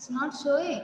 It's not showing.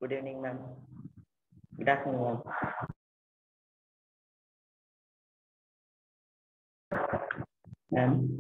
Good evening, ma'am. Good afternoon, ma'am.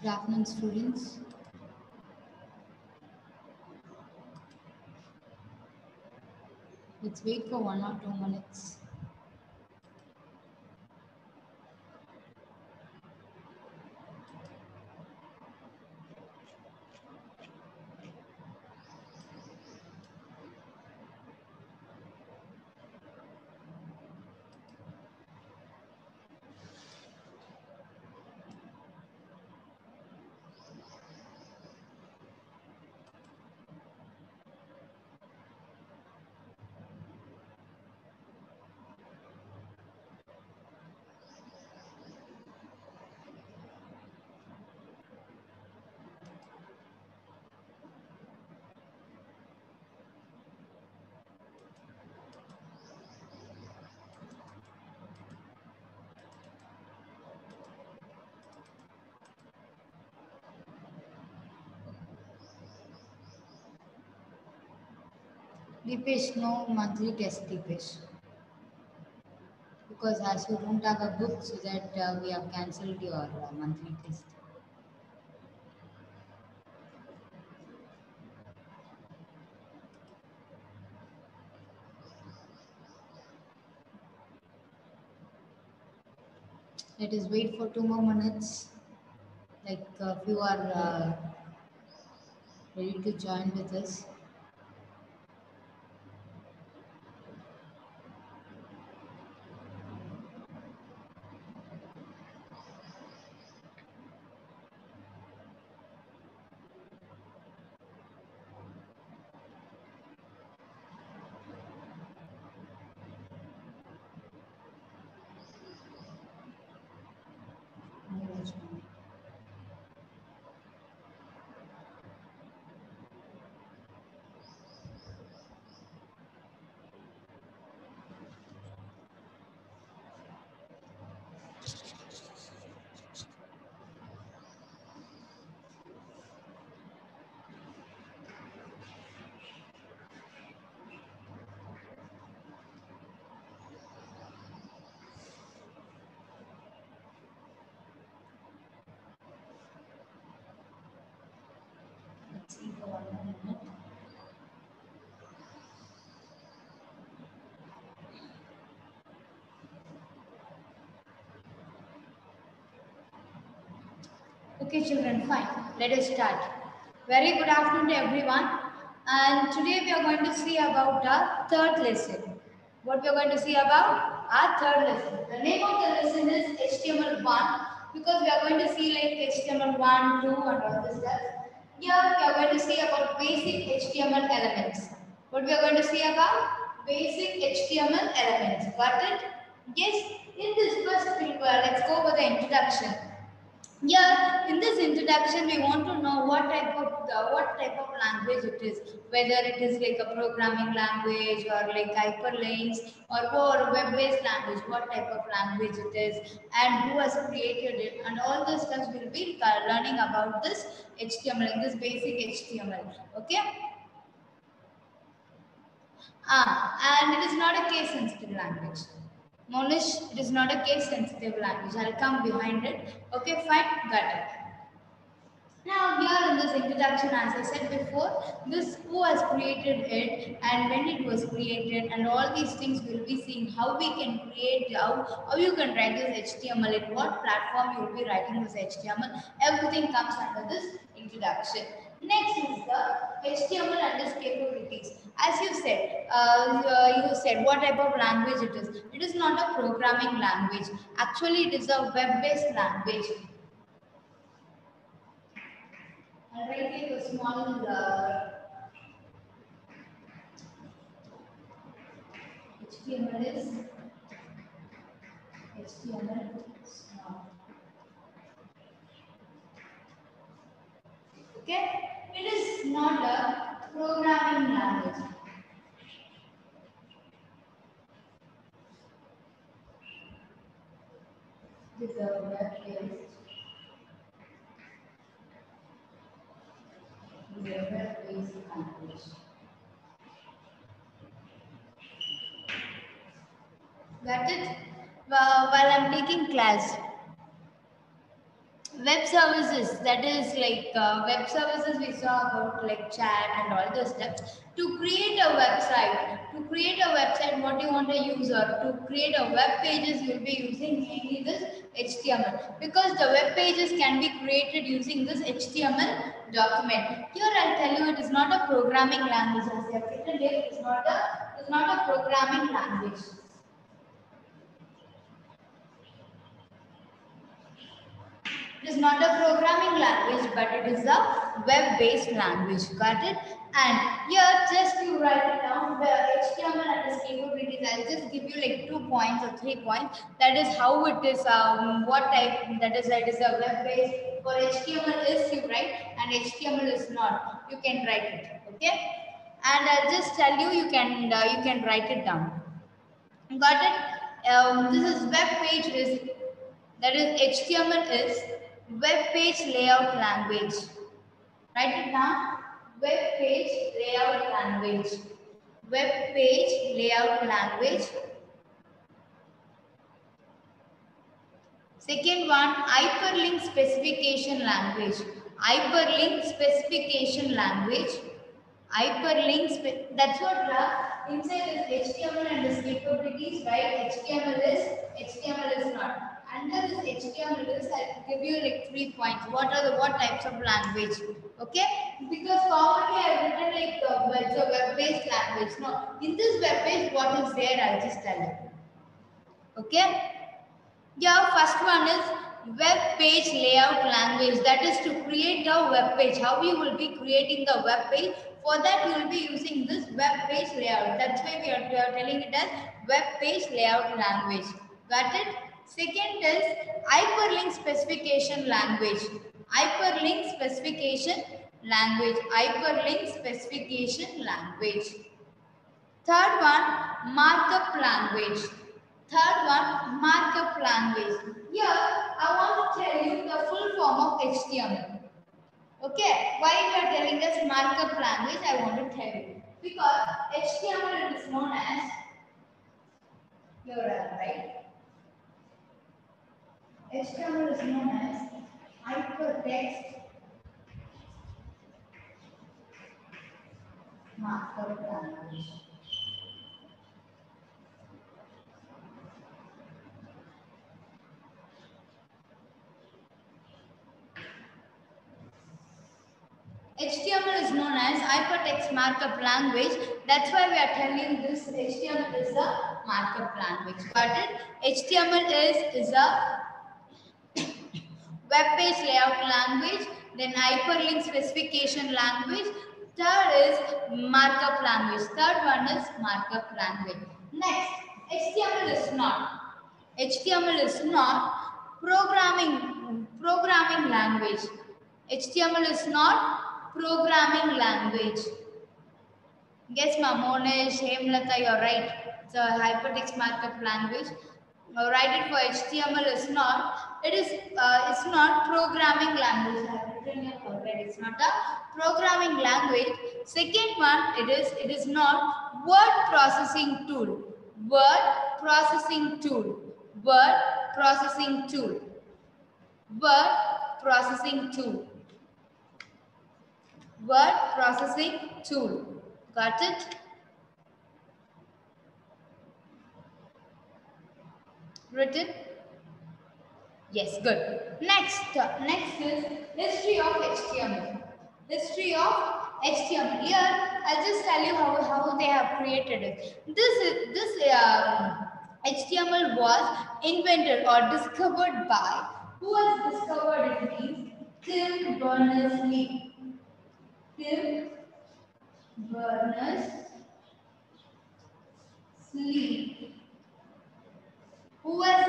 Good afternoon, students. Let's wait for 1 or 2 minutes. Deepesh, no monthly test, Deepesh. Because as you don't have a book, so that we have cancelled your monthly test. Let us wait for 2 more minutes. Like if you are ready to join with us. Let's see for 1 more minute. Okay, children, fine. Let us start. Very good afternoon to everyone. And today we are going to see about our third lesson. What we are going to see about our third lesson. The name of the lesson is HTML1 because we are going to see like HTML1, 2 and all this stuff. Here we are going to see about basic HTML elements. What we are going to see about? Basic HTML elements. Got it? Yes. In this first, let's go over the introduction. Yeah, in this introduction, we want to know what type of language it is, whether it is like a programming language or like hyperlinks or web-based language, what type of language it is, and who has created it, and all those stuff we'll be learning about this HTML, in this basic HTML. Okay. And it is not a case-sensitive language. Monish, it is not a case-sensitive language. I'll come behind it. Okay, fine, got it. Now here in this introduction, as I said before, this who has created it and when it was created and all these things we'll be seeing how we can create, how you can write this HTML, in what platform you will be writing this HTML. Everything comes under this introduction. Next is the HTML and its capabilities. As you said what type of language it is. It is not a programming language. Actually, it is a web-based language. I'll write like a small HTML is HTML small. Okay, it is not a programming language. It is a web-based. It is a web-based language. Got it? While I'm taking class, Web services, that is like web services we saw about like chat and all those stuff. To create a website, what you want to use, or to create a web pages, you'll be using mainly this HTML, because the web pages can be created using this HTML document. Here I'll tell you, it is not a programming language. As I have written here, it is not a programming language. It is not a programming language, but it is a web-based language. Got it? And here, just you write it down, the HTML and its capabilities. I'll just give you like 2 points or 3 points. That is how it is, what type, that is a web-based. For HTML is, you write, and HTML is not. You can write it, okay? And I'll just tell you, you can write it down. Got it? This is web page is, that is HTML is web page layout language. Write it down. Web page layout language. Web page layout language. Second one, hyperlink specification language. Hyperlink specification language. That's what inside this HTML and its capabilities, right? HTML is not. Under this HTML is, I'll give you like 3 points. What types of language? Okay? Because commonly I've written like it's a web-based language. No, in this web page, what is there? I'll just tell you. Okay? Yeah, first one is web page layout language. That is to create a web page. How you will be creating the web page? For that, you will be using this web page layout. That's why we are telling it as web page layout language. Got it? Second is hyperlink specification language. Hyperlink specification language. Hyperlink specification language. Third one, markup language. Third one, markup language. Here, I want to tell you the full form of HTML. Okay, why you are telling us markup language, I want to tell you. Because HTML is known as, here I right? HTML is known as hypertext markup language. HTML is known as hypertext markup language. That's why we are telling this HTML is a markup language. Got it? HTML is a web page layout language. Then hyperlink specification language. Third is markup language. Third one is markup language. Next, HTML is not. HTML is not programming language. HTML is not programming language. Yes, Monish, Hemlata, you're right. It's a hypertext markup language. Write it for HTML is not. It's not programming language. I have written here already. It's not a programming language. Second one, it is not word processing tool. Word processing tool. Word processing tool. Word processing tool. Word processing tool. Got it? Written? Yes, good. Next is history of HTML. History of HTML. Here, I'll just tell you how they have created it. This HTML was invented or discovered by, who has discovered it means Tim Berners-Lee. Tim Berners-Lee. Who has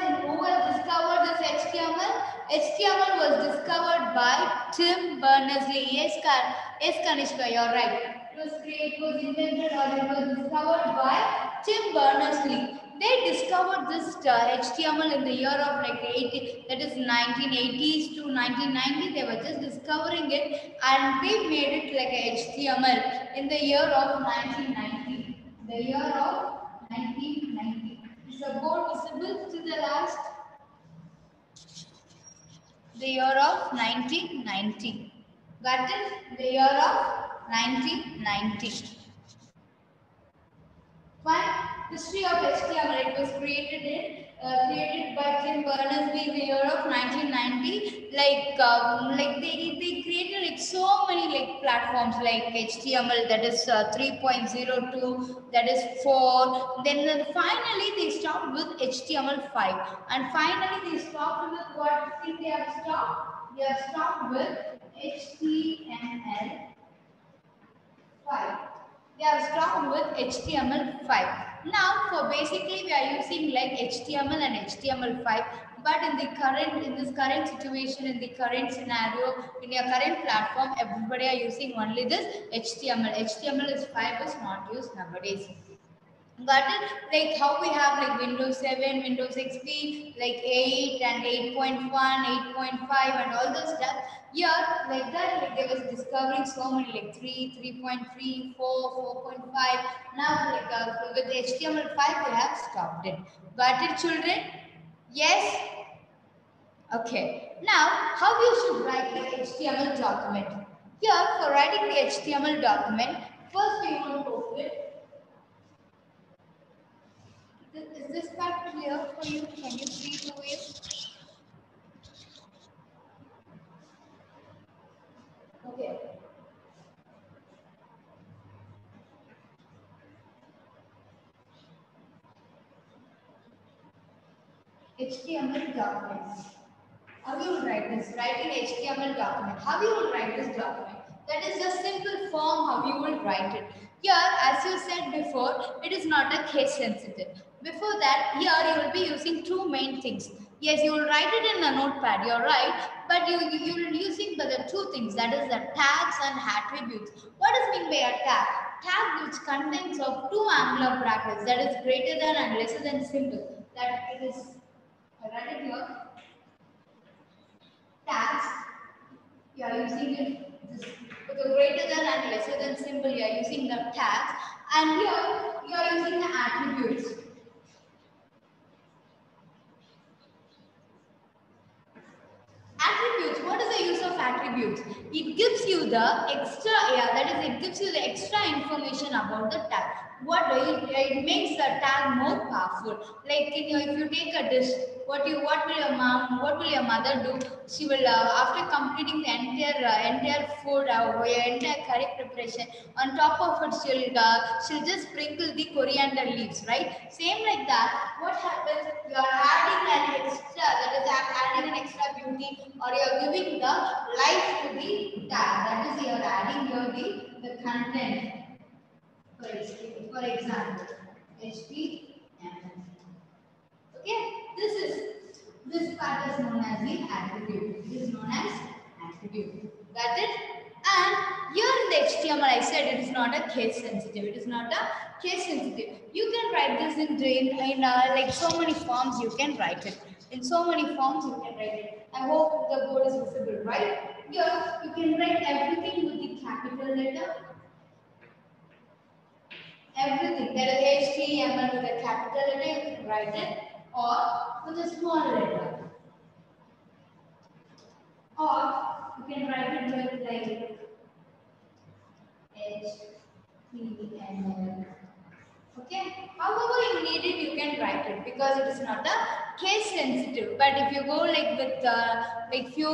discovered this HTML? HTML was discovered by Tim Berners-Lee. Yes, Kanishka, you're right. It was invented or it was discovered by Tim Berners-Lee. They discovered this HTML in the year of like 80, that is 1980s to 1990. They were just discovering it and they made it like a HTML in the year of 1990. The year of 1990. Is the board visible to the last? the year of 1990. Got it? The year of 1990. Fine. History of HTML. It was created by Tim Berners-Lee in the year of 1990. Like they created like so many like platforms like HTML, that is 3.02, that is 4. Then finally they stopped with HTML5, and finally they stopped with what thing they have stopped? They have stopped with HTML5. They have stopped with HTML5. Now, for basically we are using like HTML and HTML5, but in this current situation, in the current scenario, in your current platform, everybody are using only this HTML. HTML5 is not used nowadays. Got it? Like how we have like Windows 7, Windows XP, like 8 and 8.1, 8.5 and all those stuff. Here, like that, like they was discovering so many like 3, 3.3, 4, 4.5. Now, like with HTML5, they have stopped it. Got it, children? Yes? Okay. Now, how you should write the HTML document? Here, for writing the HTML document, first we want to open. Is this part clear for you? Can you see the way? Okay. HTML document. How you will write this? Write in HTML document. How you will write this document? That is the simple form how you will write it. Here, as you said before, it is not a case sensitive. Before that, here you will be using two main things. Yes, you will write it in a notepad, you're right, but you will be using the two things, that is the tags and attributes. What is mean by a tag? Tag which contains of two angular brackets, that is greater than and lesser than symbol. That it is, I write it here, tags, you are using it this, with the greater than and lesser than symbol, you are using the tags, and here you are using the attributes. Attributes, what is the use of attributes? It gives you the extra, that is, it gives you the extra information about the tag. What do it makes the tag more powerful. Like if you take a dish, what will your mother do? She will after completing the entire food or entire curry preparation, on top of it she'll just sprinkle the coriander leaves, right? Same like that. What happens? You are adding an extra, that is adding an extra beauty, or you are giving the life to the tag. That is, you are adding here the content. For example, HTML. Okay, this part is known as the attribute. It is known as attribute. Got it? And here in the HTML, I said it is not a case sensitive. It is not a case sensitive. You can write this in like so many forms. You can write it in so many forms. You can write it. I hope the board is visible, right? Here you can write everything with the capital letter. Everything, that is HTML with a capital letter, you can write it, or with a small letter, or you can write it with like HTML. Okay, however you need it, you can write it because it is not a case sensitive. But if you go like with like few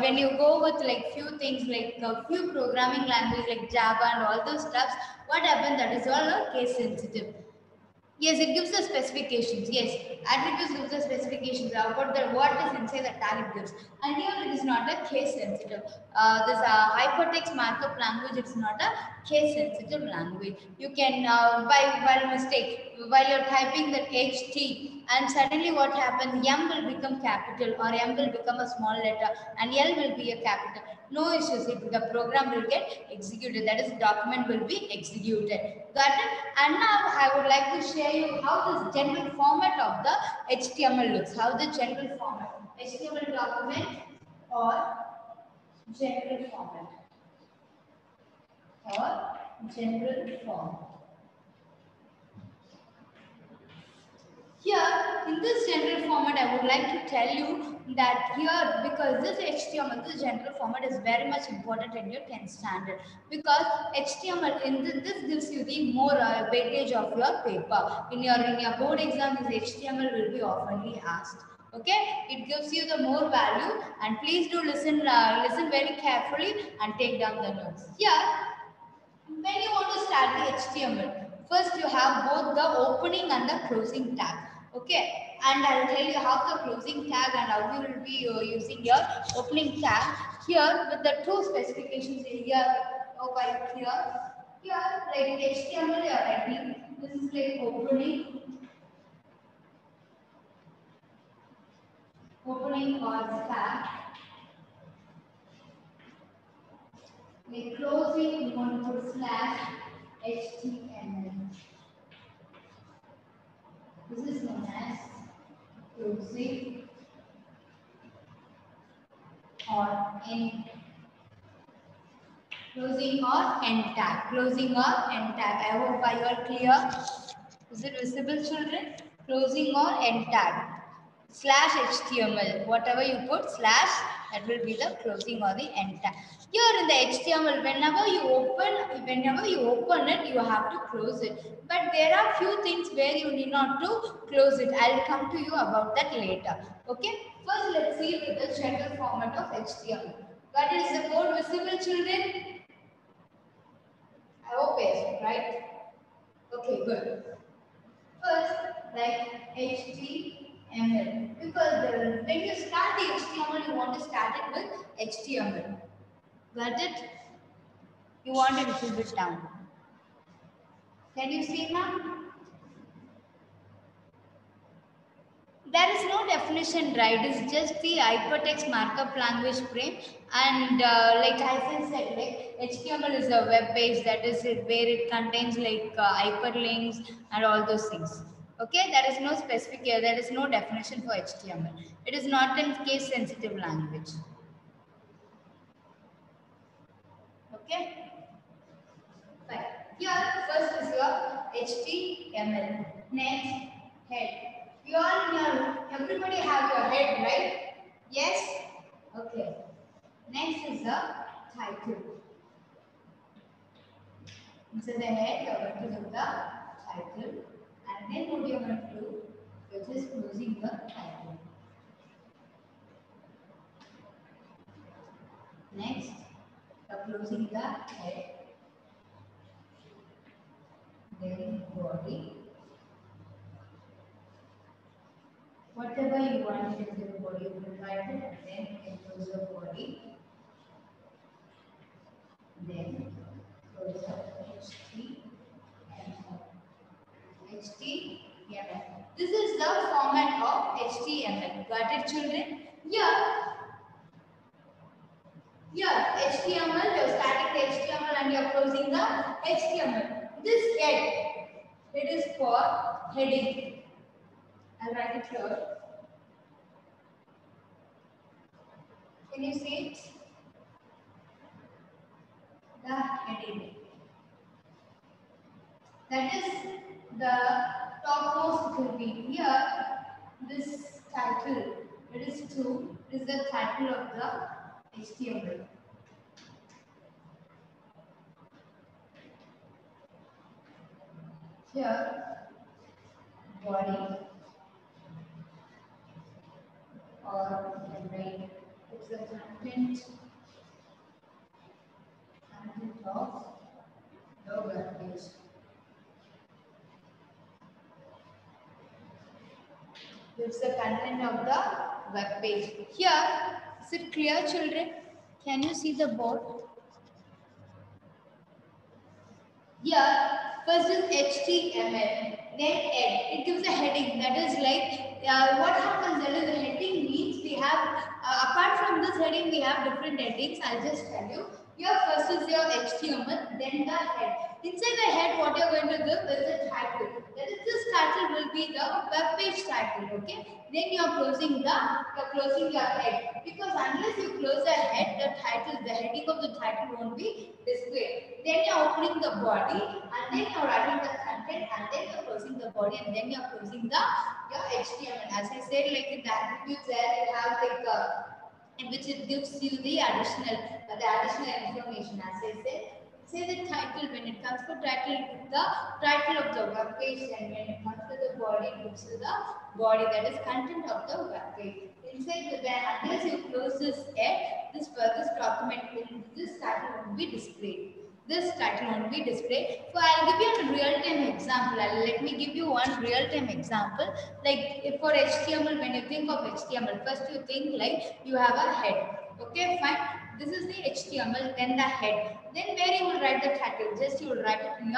when you go with like few things like few programming language like Java and all those stuffs, what happens, that is all a case sensitive. Yes, it gives the specifications. Yes, attributes gives the specifications about what is inside the tag it gives. And here it is not a case sensitive. This hypertext markup language, it's not a case sensitive language. You can by mistake while you're typing that HT, and suddenly what happens? M will become capital or M will become a small letter and L will be a capital. No issues. The program will get executed. That is, document will be executed. Got it? And now I would like to share you how this general format of the HTML looks. How the general format, HTML document or general format or general form. Here in this general format, I would like to tell you that here, because this HTML, this general format is very much important in your 10th standard, because HTML in this gives you the more weightage of your paper. In your board exam, this HTML will be oftenly asked. Okay, it gives you the more value, and please do listen very carefully and take down the notes. Here, when you want to start the HTML, first you have both the opening and the closing tag. Okay, and I'll tell you how the closing tag and how you will be using your opening tag. Here with the two specifications here over here. Here, like HTML, you are writing. This is like opening or tag. Like closing, you want to put slash HTML. This is known as closing or end. Closing or end tag. Closing or end tag. I hope you are clear. Is it visible, children? Closing or end tag. Slash HTML. Whatever you put slash, that will be the closing or the end tag. Here in the HTML, whenever you open it, you have to close it. But there are few things where you need not to close it. I'll come to you about that later. Okay. First, let's see with the general format of HTML. What is the board visible, children? I hope yes, right? Okay, good. First, like HTML, because when you start the HTML, you want to start it with HTML. Got it? You want it a little bit down. Can you see now? There is no definition, right? It's just the hypertext markup language frame, and like I said, like HTML is a web page, that is it, where it contains like hyperlinks and all those things. Okay, there is no specific here. There is no definition for HTML. It is not in case sensitive language. Okay. Fine. Here, first is your HTML. Next, head. Everybody have your head, right? Yes? Okay. Next is the title. Inside the head, you are going to do the title. And then what you are going to do, you are just closing the title. Next, you are closing the head. Then body. Whatever you want in the body, you will write it, and then you can close the body. Then close the HTML. This is the format of HTML. Got it, children? Here HTML, you're starting the HTML and you're closing the HTML. This head, it is for heading. I'll write it here. Can you see it? The heading. That is the topmost will be here. This title, it is the title of the HTML. Here, body. Or you can write it's the content of the web page. It's the content of the web page. Here, is it clear, children? Can you see the board? Here, first is HTML, then head. It gives a heading. That is like what happens. That is the heading means we have apart from this heading we have different headings. I'll just tell you. Here first is your HTML, then the head. Inside the head, what you're going to give is the title. That is, this title will be the web page title. Okay. Then you are closing your head, because unless you close the head, the heading of the title won't be displayed. Then you are opening the body, and then you are writing the content, and then you are closing the body, and then you are closing your HTML. As I said, like in the attributes there, you have like in which it gives you the additional information. As I said, say the title. When it comes to title, it is the title of the web page, and when it comes to the body, it gives you the body, that is content of the web page. Inside the unless you close this head, this document, this title won't be displayed. This title won't be displayed. So I'll give you a real-time example. Let me give you one real-time example. Like if for HTML, when you think of HTML, first you think like you have a head. Okay, fine. This is the HTML, then the head. Then where you will write the title? Just you will write it in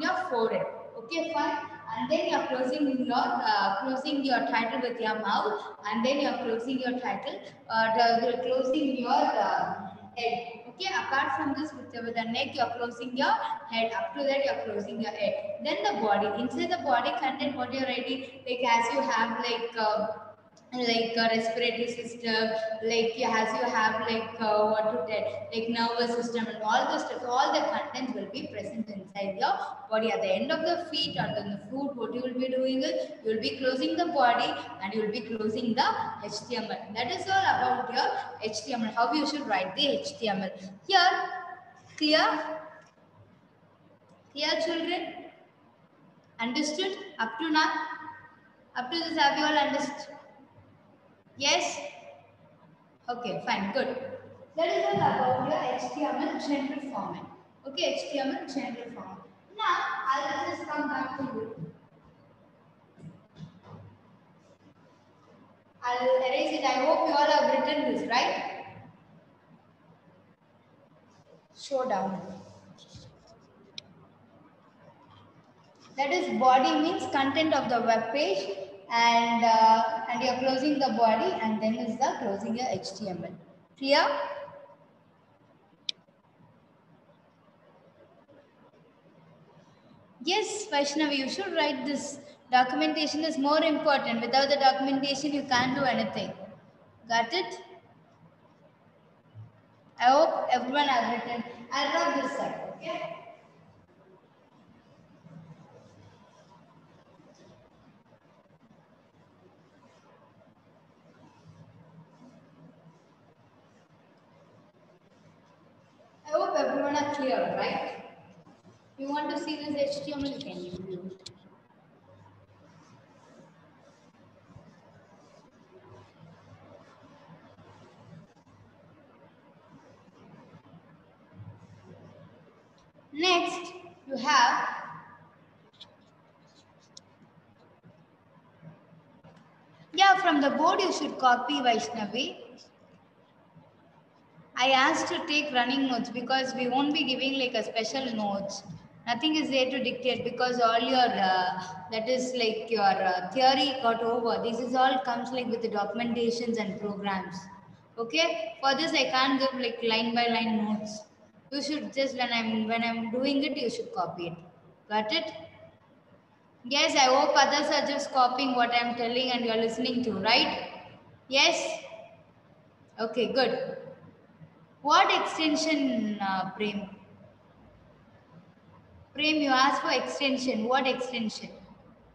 your forehead. Okay, fine. And then you are closing your title with your mouth, and then you are closing your title, closing your head. Okay, apart from this, with the neck, you are closing your head. Up to that, you are closing your head. Then the body. Inside the body content, what you are writing, like as you have like a respiratory system, like as you have like what to tell, like nervous system and all the stuff, all the contents will be present inside your body. At the end of the feet or the foot, what you will be doing is you will be closing the body and you will be closing the HTML. That is all about your HTML, how you should write the HTML. Here, clear children? Understood up to now? Up to this, have you all understood? Yes? Okay, fine, good. That is all about your HTML general format. Okay, HTML general format. Now, I'll just come back to you. I'll erase it. I hope you all have written this, right? Show down. That is body means content of the web page, and you're closing the body, and then is the closing your HTML. Clear? Yes, Vaishnavi, you should write this. Documentation is more important. Without the documentation, you can't do anything. Got it? I hope everyone has written. I'll drop this side, okay? I hope everyone are clear, right? You want to see this HTML, can you view it? Next, you have from the board you should copy, Vaishnavi. I asked to take running notes because we won't be giving like a special notes. Nothing is there to dictate because all your that is like your theory got over. This is all comes like with the documentations and programs. Okay, for this I can't give like line by line notes. You should just when I'm doing it, you should copy it. Got it? Yes, I hope others are just copying what I'm telling and you're listening to, right? Yes? Okay, good. What extension, Prem? Prem, you asked for extension. What extension?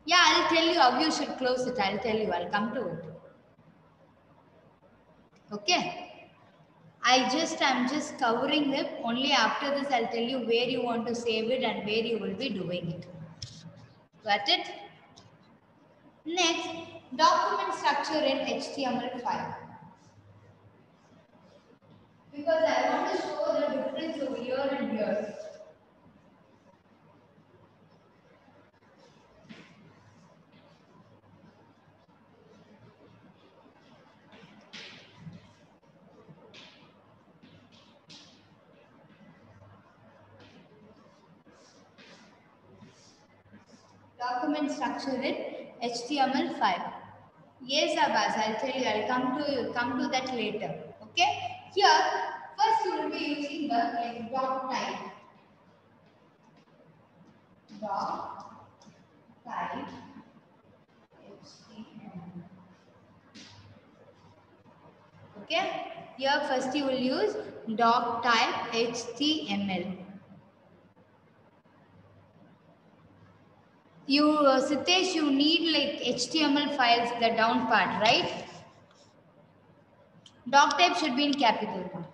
Yeah, I'll tell you how you should close it. I'll tell you. I'll come to it. Okay. I'm just covering it. Only after this, I'll tell you where you want to save it and where you will be doing it. Got it? Next, document structure in HTML5. Because I want to show the difference over here and here. Document structure in HTML5. Yes, Abbas, I'll tell you. I'll come to that later. Okay. Here, first you will be using the like doc type. Doc type. Okay. Here first you will use doc type HTML. You Sitesh, you need like HTML files, the down part, right? Doc type should be in capital.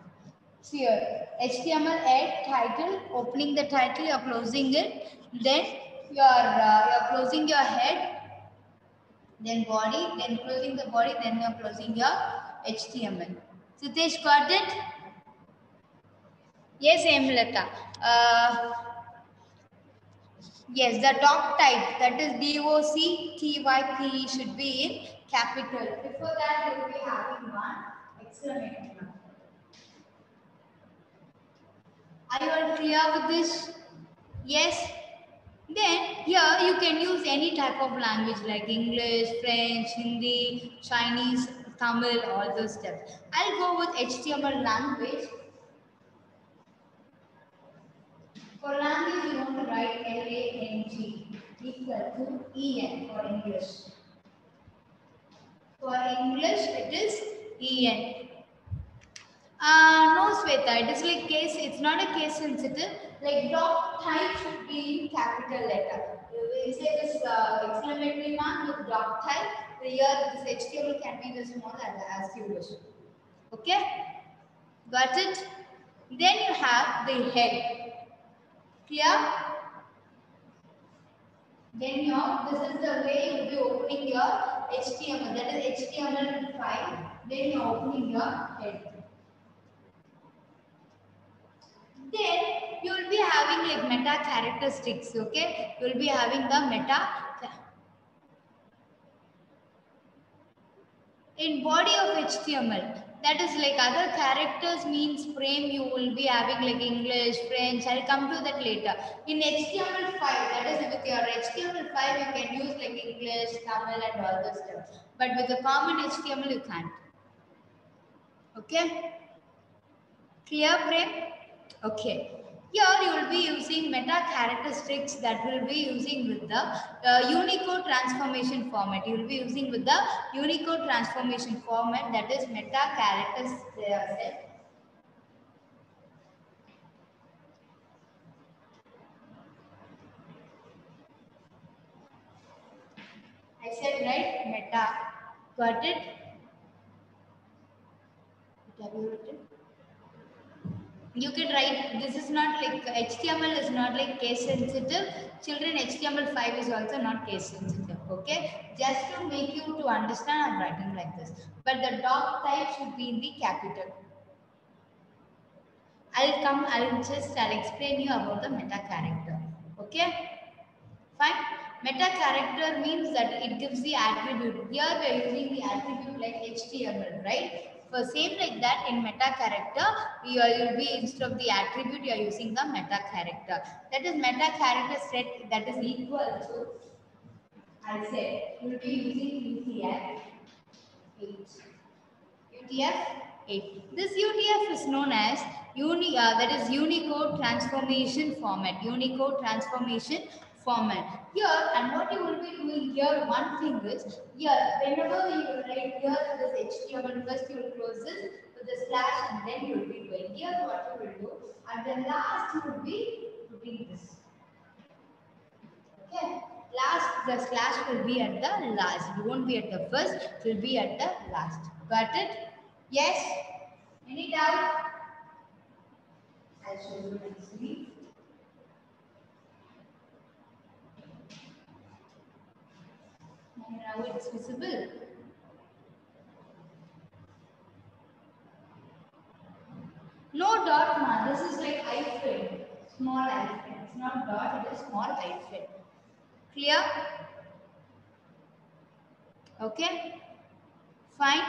So here, HTML add title, opening the title, you're closing it, then you're closing your head, then body, then closing the body, then you're closing your HTML. Sitesh, got it? Yes, Emlata. Yes, the doc type, that is DOCTYPE, should be in capital. Before that, you will be having one exclamation mark. Are you all clear with this? Yes. Then here you can use any type of language like English, French, Hindi, Chinese, Tamil, all those steps. I'll go with HTML language. For language, you want to write LANG equal to EN for English. For English, it is EN. No, Sweta, it is like case, it's not a case sensitive. Like doc type should be in capital letter. We say this exclamatory mark with doc type. Here, this HTML can be the small as you wish. Okay? Got it? Then you have the head. Clear? Then this is the way you will be opening your HTML. That is HTML file. Then you are opening your head. Then you will be having like meta characteristics. Okay, you will be having the meta. In body of HTML, that is like other characters means frame, you will be having like English, French. I'll come to that later. In HTML5, that is with your HTML5, you can use like English, Tamil, and all those stuff. But with the common HTML, you can't. Okay? Clear, frame? Okay. Here you will be using meta characteristics that will be using with the Unicode transformation format. You will be using with the Unicode transformation format, that is meta characters. I said right, meta. Got it? What have you written? You can write, this is not like HTML is not like case sensitive. Children, HTML5 is also not case sensitive. Okay, just to make you to understand, I'm writing like this. But the doc type should be in the capital. I'll explain you about the meta character. Okay, fine. Meta character means that it gives the attribute. Here we are using the attribute like HTML, right? For same like that in meta character, you'll be instead of the attribute, you are using the meta character. That is meta character set that is equal to, I said, you'll be using UTF 8. UTF 8. This UTF is known as that is Unicode transformation format. Unicode transformation format. Here, and what you will be doing here, one thing is, here, whenever you write here this HTML, first you will close this with the slash and then you will be doing. Here, what you will do, at the last you will be putting this. Okay. The slash will be at the last. It won't be at the first, it will be at the last. Got it? Yes? Any doubt? I'll show you nicely. And now it's visible. No dot, ma. This is like hyphen. Small hyphen. It's not dot, it is small hyphen. Clear? Okay? Fine.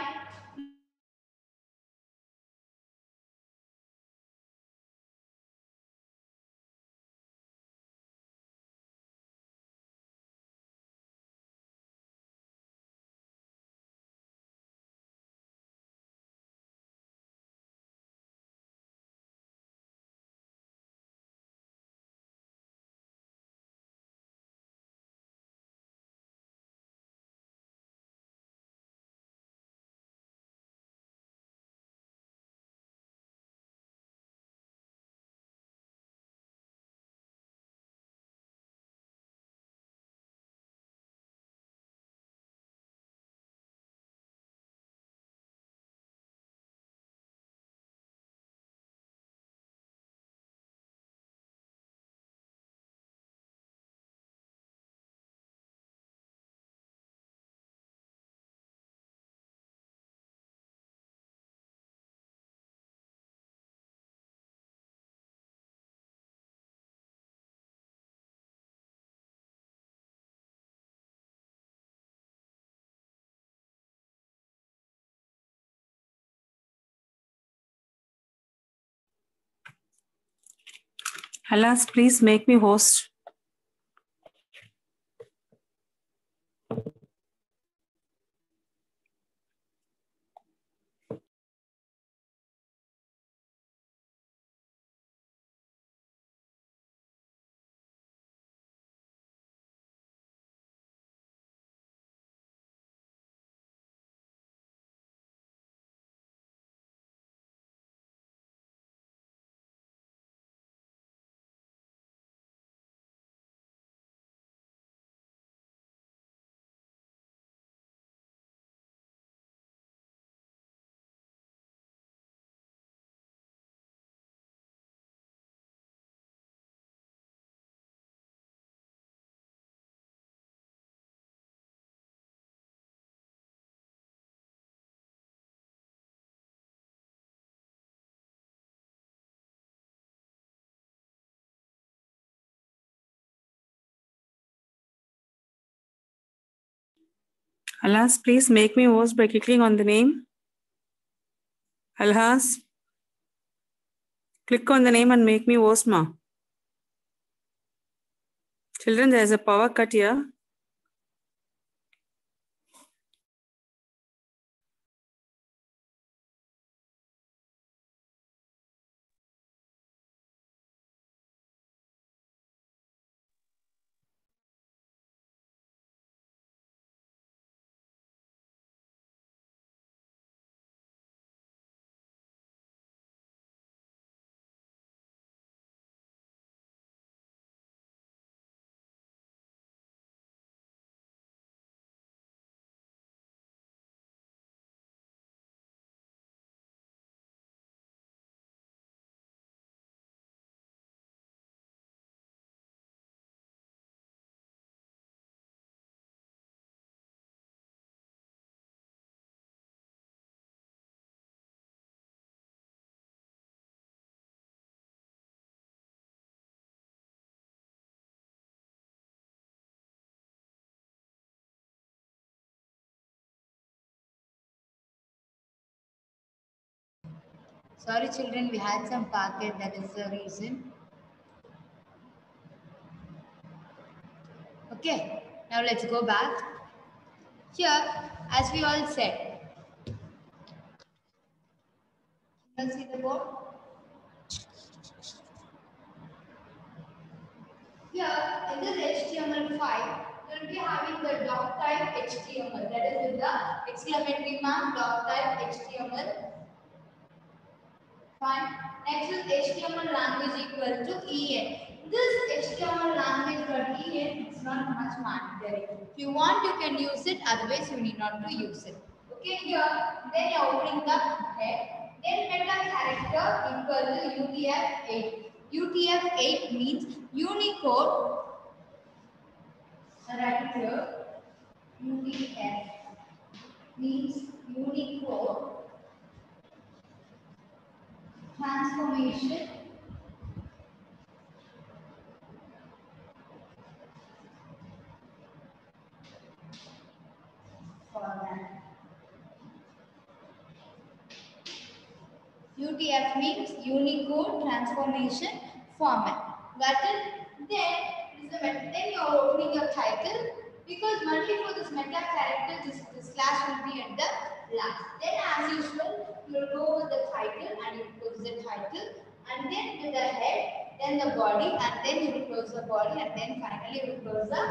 Alas, please make me host. Alas, please make me host by clicking on the name. Alas, click on the name and make me host, ma. Children, there is a power cut here. Sorry, children, we had some packet. That is the reason. Okay, now let's go back. Here, as we all said, you can see the board. Here, in this HTML5, you will be having the doc type HTML. That is with the exclamatory mark doc type HTML. Fine. Next is HTML language equal to EN. This HTML language dot EN is not much mandatory. If you want, you can use it. Otherwise, you need not to use it. Okay. Here, then you are opening the head. Then meta character equal to UTF-8. UTF-8 means Unicode. Right here, UTF means Unicode transformation format. UTF means Unicode Transformation Format. Got it? Then you are opening your title, because only for this meta character this slash will be at the last. Then as usual, you will go with the title and you will close the title, and then with the head, then the body, and then you will close the body, and then finally you will close the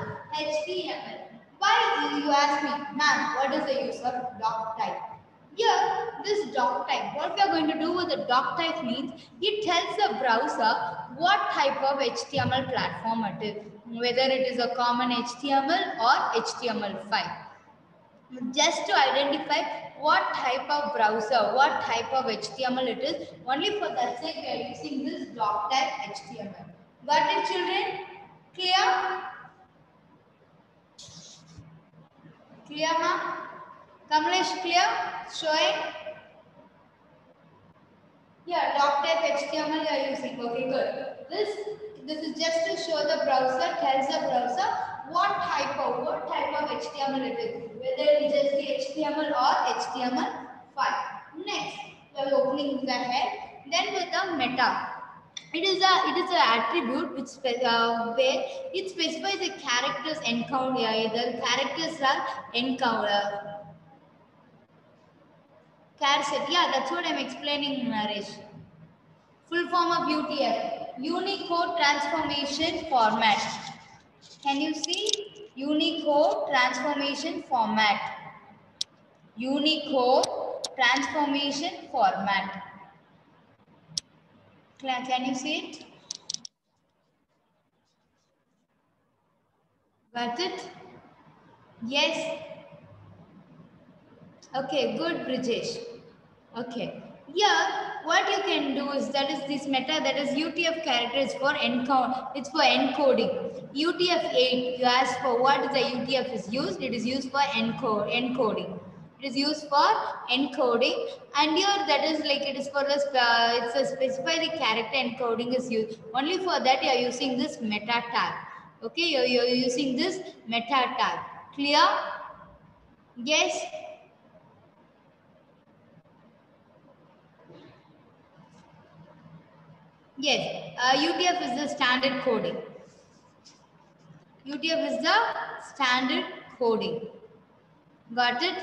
HTML. Why, you ask me, ma'am, what is the use of doc type? Here, this doc type, what we are going to do with the doc type means it tells the browser what type of HTML platform it is, whether it is a common HTML or HTML5. Just to identify what type of browser, what type of HTML it is, only for that sake we are using this doc type HTML. Got it, children? Clear? Clear, ma'am? Kamlesh, clear? Showing? Yeah, doc type HTML you are using. Okay, good. This is just to show the browser, tells the browser what type of HTML it is, whether it is just the HTML or HTML5. Next, we are opening the head. Then with the meta. It is a attribute which where it specifies the characters encounter. The characters are encounter. Charset. Yeah, that's what I'm explaining, Naresh. Full form of UTF, Unicode Transformation Format. Can you see? Unicode Transformation Format. Unicode Transformation Format. Can you see it? Got it? Yes. Okay, good, Brijesh. Okay. Here, what you can do is that is this meta, that is UTF character is for encode. It's for encoding. UTF-8. You ask for what is the UTF is used. It is used for encoding. It is used for encoding, and here that is like it is for the it's a specify the character encoding is used. Only for that you are using this meta tag. Okay, you're using this meta tag. Clear? Yes. Yes, UTF is the standard coding. UTF is the standard coding. Got it?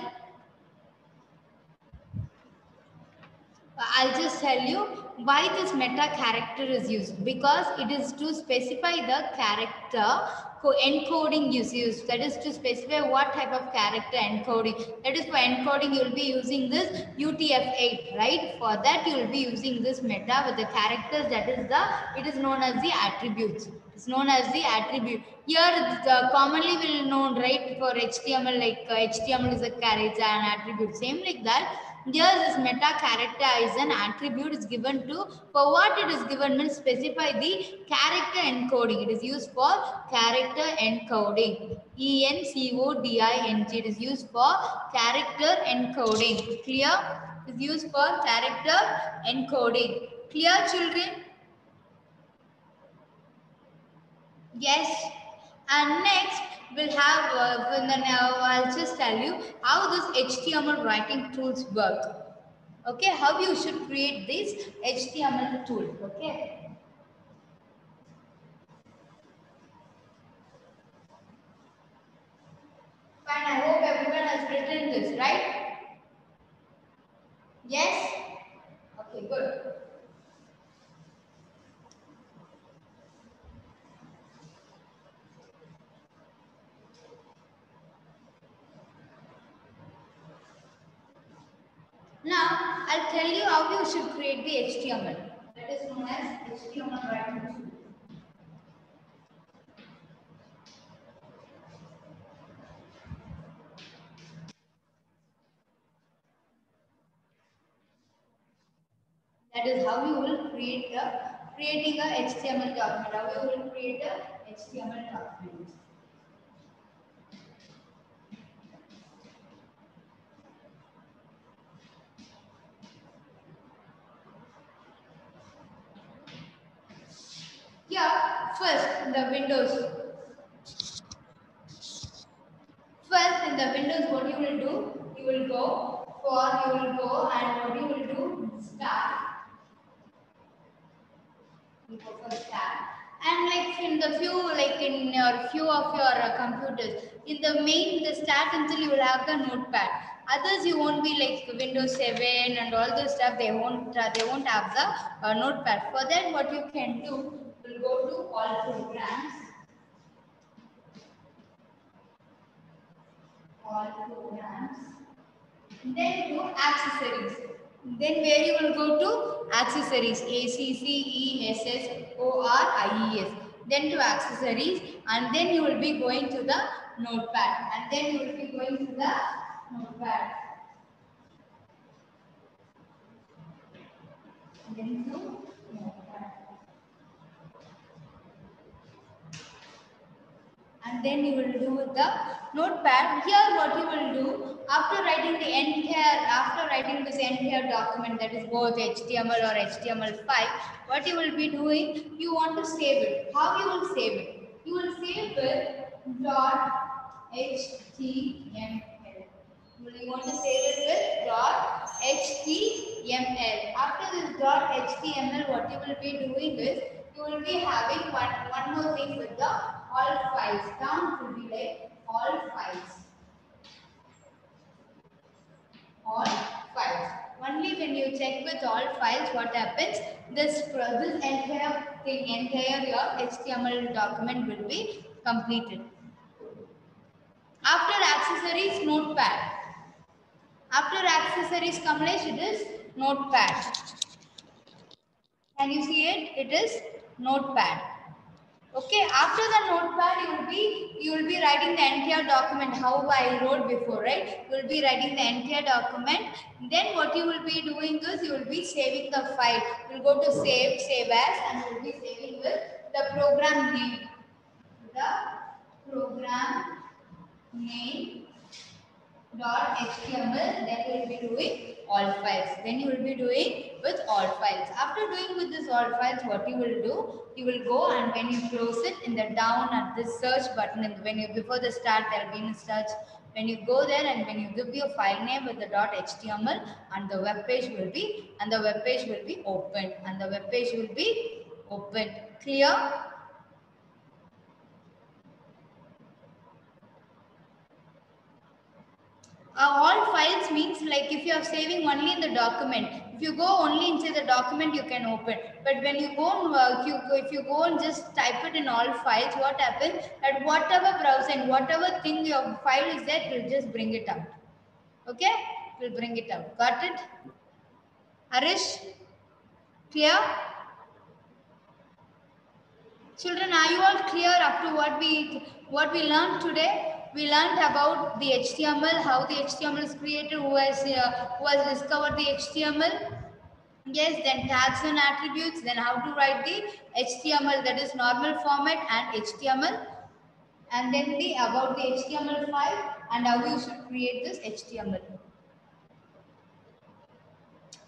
I'll just tell you why this meta character is used, because it is to specify the character encoding is used. That is to specify what type of character encoding. That is for encoding you will be using this UTF-8, right? For that you will be using this meta with the characters. That is it is known as the attributes. It's known as the attribute. Here the commonly will known, right, for HTML, like HTML is a character and attribute. Same like that. Here this meta character is an attribute is given to, for what it is given means specify the character encoding. It is used for character encoding. ENCODING. It is used for character encoding. Clear? It is used for character encoding. Clear, children? Yes. And next we'll have I'll just tell you how this HTML writing tools work. Okay, how you should create this HTML tool. Okay. Fine, I hope everyone has written this, right? Yes? Okay, good. Now, I'll tell you how you should create the HTML. That is known as HTML writing tool. That is how you will creating a HTML document. How you will create a HTML document. Yeah, first in the Windows. First in the Windows, what you will do? You will go and what you will do? Start. You go for start. And like in the few, like in your few of your computers, in the main, the start until you will have the notepad. Others you won't be like Windows 7 and all those stuff. They won't have the notepad. For that, what you can do, you will go to all programs. Then to accessories. Then where you will go to accessories, ACCESSORIES. Then to accessories, and then you will be going to the notepad, and then you will be going to the notepad. Then to notepad. And then you will do the notepad. Here what you will do after writing this entire document, that is both HTML or HTML5, what you will be doing, you want to save it. How you will save it? You will save it .html. You want to save it with .html. After this documents.html, what you will be doing is you will be having one more thing with the all files. Down will be like all files. All files. Only when you check with all files, what happens? This entire thing, entire your HTML document will be completed. After accessories, notepad. After accessories, Kamlesh, it is notepad. Can you see it? It is notepad. Okay, after the notepad, you will be writing the entire document, how I wrote before, right? You will be writing the entire document. Then what you will be doing is you will be saving the file. You will go to save as, and you will be saving with the program name. The program name .html, then you will be doing all files. Then you will be doing with all files. After doing with this all files, what you will do, you will go, and when you close it, in the down at this search button, and when you before the start there will be in search. When you go there and when you give your file name with the .html, and the web page will be opened, and the web page will be opened. Clear? All files means like if you are saving only in the document. If you go only inside the document, you can open. But when you go, if you go and just type it in all files, what happens? At whatever browser and whatever thing your file is there, it will just bring it out. Okay? It will bring it out. Got it? Harish? Clear? Children, are you all clear up to what we learned today? We learned about the HTML, how the HTML is created, who has discovered the HTML. Yes, then tags and attributes, then how to write the HTML, that is normal format and HTML, and then about the HTML file and how you should create this HTML.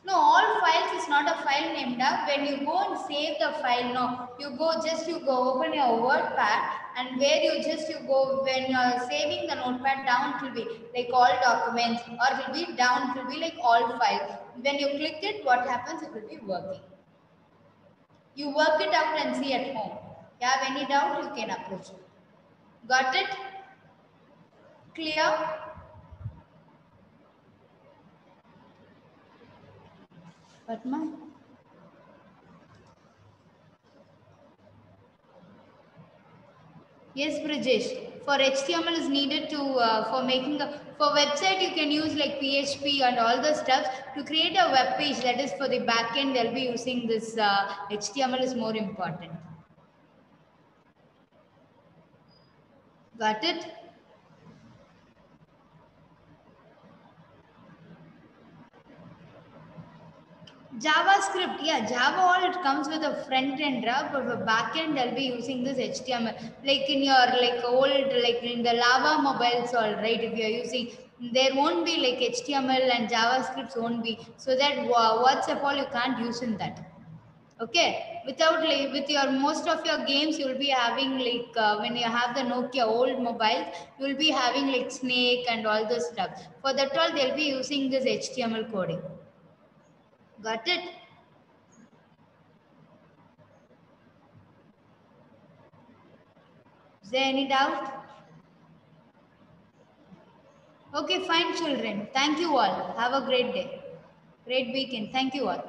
No, all files is not a file named up. When you go and save the file, no, you go open your WordPad, and where you go when you are saving the notepad, down it will be like all documents, or it will be down, it will be like all files. When you click it, what happens? It will be working. You work it out and see at home. If you have any doubt, you can approach it. Got it? Clear? Padma? Yes, Brajesh. For HTML is needed to for website you can use like PHP and all the stuff to create a web page, that is for the backend. They'll be using this HTML is more important. Got it? JavaScript, yeah, Java all it comes with a front end, but for backend they'll be using this HTML. Like in your like in the Lava mobiles, all right. If you are using, there won't be like HTML and JavaScript won't be. So that WhatsApp all you can't use in that. Okay, without like with your most of your games you will be having like when you have the Nokia old mobiles, you will be having like Snake and all this stuff. For that all they'll be using this HTML coding. Got it? Is there any doubt? Okay, fine, children. Thank you all. Have a great day. Great weekend. Thank you all.